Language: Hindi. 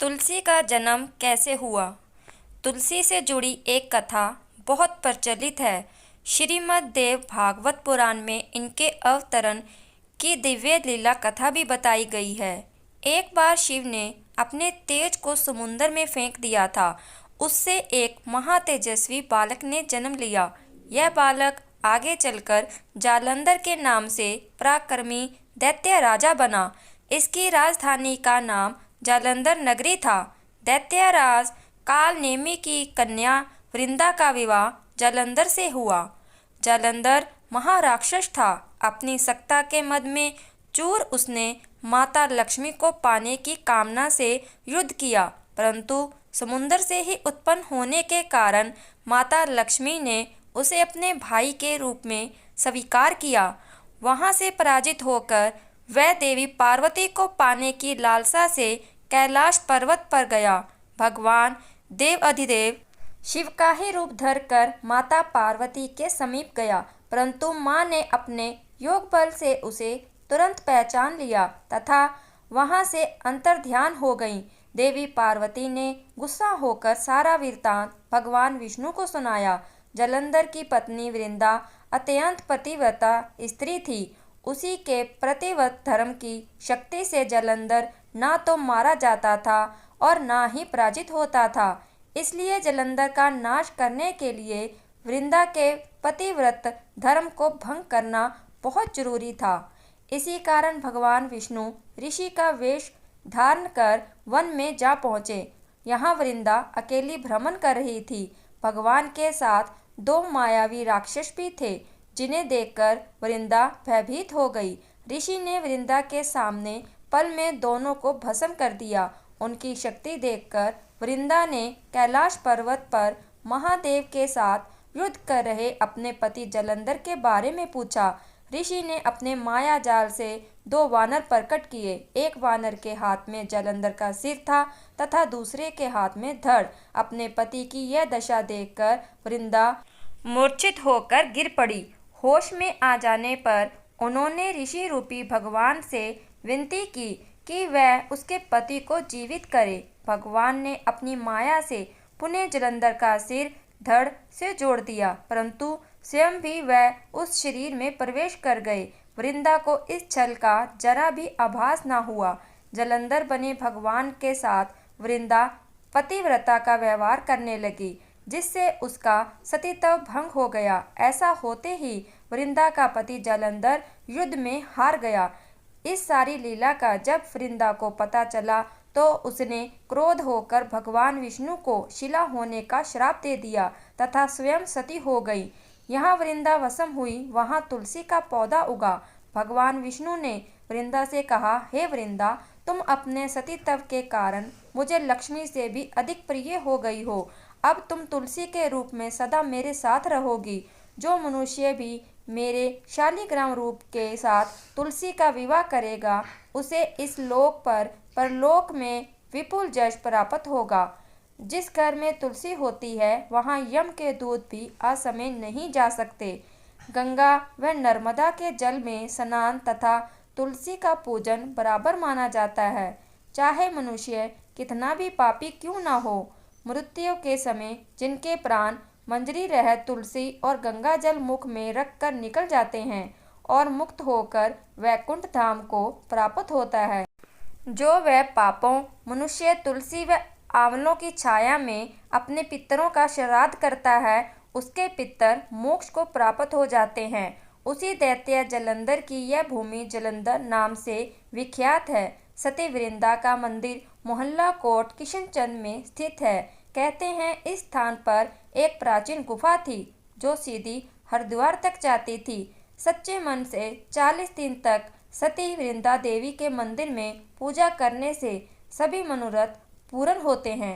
तुलसी का जन्म कैसे हुआ। तुलसी से जुड़ी एक कथा बहुत प्रचलित है। श्रीमद् देव भागवत पुराण में इनके अवतरण की दिव्य लीला कथा भी बताई गई है। एक बार शिव ने अपने तेज को समुद्र में फेंक दिया था। उससे एक महातेजस्वी बालक ने जन्म लिया। यह बालक आगे चलकर जालंधर के नाम से पराक्रमी दैत्य राजा बना। इसकी राजधानी का नाम जालंधर नगरी था। दैत्यराज कालनेमी की कन्या वृंदा का विवाह जालंधर से हुआ। जालंधर महाराक्षस था। अपनी सत्ता के मद में चूर उसने माता लक्ष्मी को पाने की कामना से युद्ध किया, परंतु समुद्र से ही उत्पन्न होने के कारण माता लक्ष्मी ने उसे अपने भाई के रूप में स्वीकार किया। वहां से पराजित होकर वह देवी पार्वती को पाने की लालसा से कैलाश पर्वत पर गया। भगवान देव अधिदेव शिव का ही रूप धरकर माता पार्वती के समीप गया, परंतु मां ने अपने योग बल से उसे तुरंत पहचान लिया तथा वहां से अंतर्ध्यान हो गईं। देवी पार्वती ने गुस्सा होकर सारा वृत्तांत भगवान विष्णु को सुनाया। जालंधर की पत्नी वृंदा अत्यंत पतिव्रता स्त्री थी। उसी के प्रतिव्रत धर्म की शक्ति से जालंधर ना तो मारा जाता था और ना ही पराजित होता था। इसलिए जालंधर का नाश करने के लिए वृंदा के पतिव्रत धर्म को भंग करना बहुत जरूरी था। इसी कारण भगवान विष्णु ऋषि का वेश धारण कर वन में जा पहुँचे। यहाँ वृंदा अकेली भ्रमण कर रही थी। भगवान के साथ दो मायावी राक्षस भी थे, जिन्हें देखकर वृंदा भयभीत हो गई। ऋषि ने वृंदा के सामने पल में दोनों को भस्म कर दिया। उनकी शक्ति देखकर वृंदा ने कैलाश पर्वत पर महादेव के साथ युद्ध कर रहे अपने पति जालंधर के बारे में पूछा। ऋषि ने अपने माया जाल से दो वानर प्रकट किए। एक वानर के हाथ में जालंधर का सिर था तथा दूसरे के हाथ में धड़। अपने पति की यह दशा देखकर वृंदा मूर्छित होकर गिर पड़ी। होश में आ जाने पर उन्होंने ऋषि रूपी भगवान से विनती की कि वह उसके पति को जीवित करे। भगवान ने अपनी माया से पुनः जालंधर का सिर धड़ से जोड़ दिया, परंतु स्वयं भी वह उस शरीर में प्रवेश कर गए। वृंदा को इस छल का जरा भी आभास न हुआ। जालंधर बने भगवान के साथ वृंदा पतिव्रता का व्यवहार करने लगी, जिससे उसका सतीत्व भंग हो गया। ऐसा होते ही वृंदा का पति जालंधर युद्ध में हार गया। इस सारी लीला का जब वृंदा को पता चला तो उसने क्रोध होकर भगवान विष्णु को शिला होने का श्राप दे दिया तथा स्वयं सती हो गई। यहाँ वृंदा वसम हुई, वहाँ तुलसी का पौधा उगा। भगवान विष्णु ने वृंदा से कहा, हे वृंदा, तुम अपने सतीत्व के कारण मुझे लक्ष्मी से भी अधिक प्रिय हो गई हो। अब तुम तुलसी के रूप में सदा मेरे साथ रहोगी। जो मनुष्य भी मेरे शालिग्राम रूप के साथ तुलसी का विवाह करेगा, उसे इस लोक पर परलोक में विपुल यश प्राप्त होगा। जिस घर में तुलसी होती है, वहाँ यम के दूत भी असमय नहीं जा सकते। गंगा व नर्मदा के जल में स्नान तथा तुलसी का पूजन बराबर माना जाता है। चाहे मनुष्य कितना भी पापी क्यों न हो, मृत्यु के समय जिनके प्राण मंजरी रह तुलसी और गंगा जल मुख में रखकर निकल जाते हैं और मुक्त होकर वैकुंठ धाम को प्राप्त होता है। जो वह पापों मनुष्य तुलसी व आंवलों की छाया में अपने पितरों का श्राद्ध करता है, उसके पितर मोक्ष को प्राप्त हो जाते हैं। उसी दैत्य जालंधर की यह भूमि जालंधर नाम से विख्यात है। सती वृंदा का मंदिर मोहल्ला कोट किशनचंद में स्थित है। कहते हैं इस स्थान पर एक प्राचीन गुफा थी जो सीधी हरिद्वार तक जाती थी। सच्चे मन से 40 दिन तक सती वृंदा देवी के मंदिर में पूजा करने से सभी मनोरथ पूर्ण होते हैं।